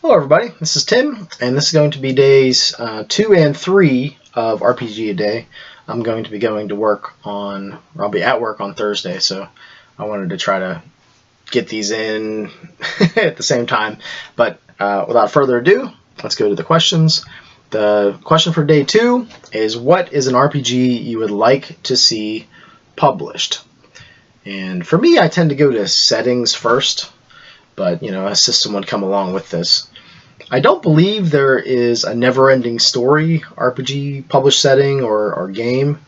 Hello everybody, this is Tim, and this is going to be days 2 and 3 of RPGaDay. I'm going to be going to work on, or I'll be at work on Thursday, so I wanted to try to get these in at the same time. But without further ado, let's go to the questions. The question for day 2 is, what is an RPG you would like to see published? And for me, I tend to go to settings first, but a system would come along with this. I don't believe there is a never-ending story RPG published setting or game,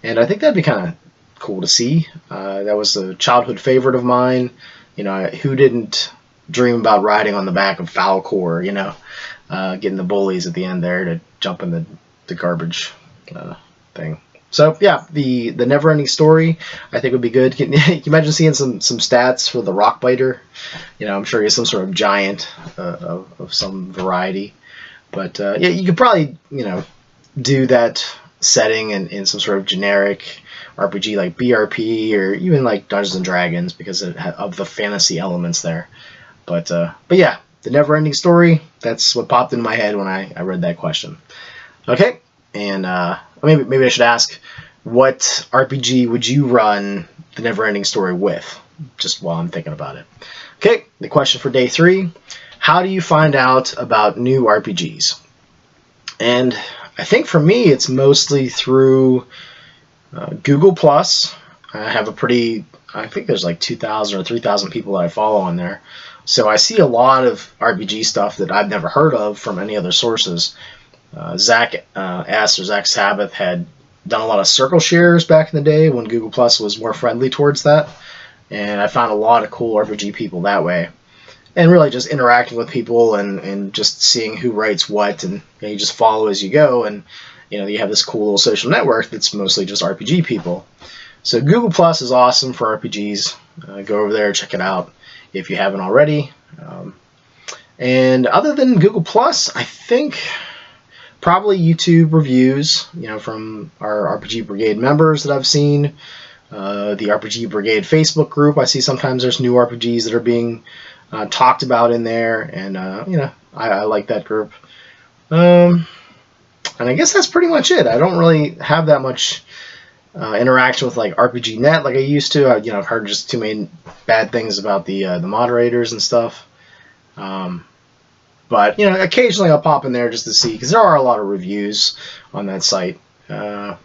and I think that'd be kind of cool to see. That was a childhood favorite of mine. Who didn't dream about riding on the back of Falcor, getting the bullies at the end there to jump in the garbage thing. So yeah, the never-ending story I think would be good. Can you imagine seeing some stats for the rock biter? I'm sure he's some sort of giant of some variety. But yeah, you could probably do that setting in some sort of generic RPG like BRP or even like Dungeons and Dragons because of the fantasy elements there. But yeah, the never-ending story, that's what popped in my head when I read that question. Okay, and maybe I should ask, what RPG would you run the never-ending story with? Just while I'm thinking about it. Okay, the question for day 3, how do you find out about new RPGs? And I think for me, it's mostly through Google+. I have I think there's like 2,000 or 3,000 people that I follow on there. So I see a lot of RPG stuff that I've never heard of from any other sources. Zach Sabbath had done a lot of circle shares back in the day when Google Plus was more friendly towards that, and I found a lot of cool RPG people that way, and really just interacting with people and just seeing who writes what, and you just follow as you go, and you have this cool little social network that's mostly just RPG people. So Google Plus is awesome for RPGs. Go over there, check it out if you haven't already. And other than Google Plus, I think probably YouTube reviews, from our RPG Brigade members that I've seen. The RPG Brigade Facebook group, I see sometimes there's new RPGs that are being talked about in there, and I like that group. And I guess that's pretty much it. I don't really have that much interaction with like RPG Net like I used to. I've heard just too many bad things about the moderators and stuff. But occasionally I'll pop in there just to see, because there are a lot of reviews on that site. But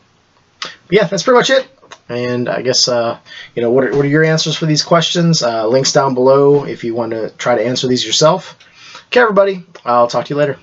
yeah, that's pretty much it. And I guess what are your answers for these questions? Links down below if you want to try to answer these yourself. Okay, everybody, I'll talk to you later.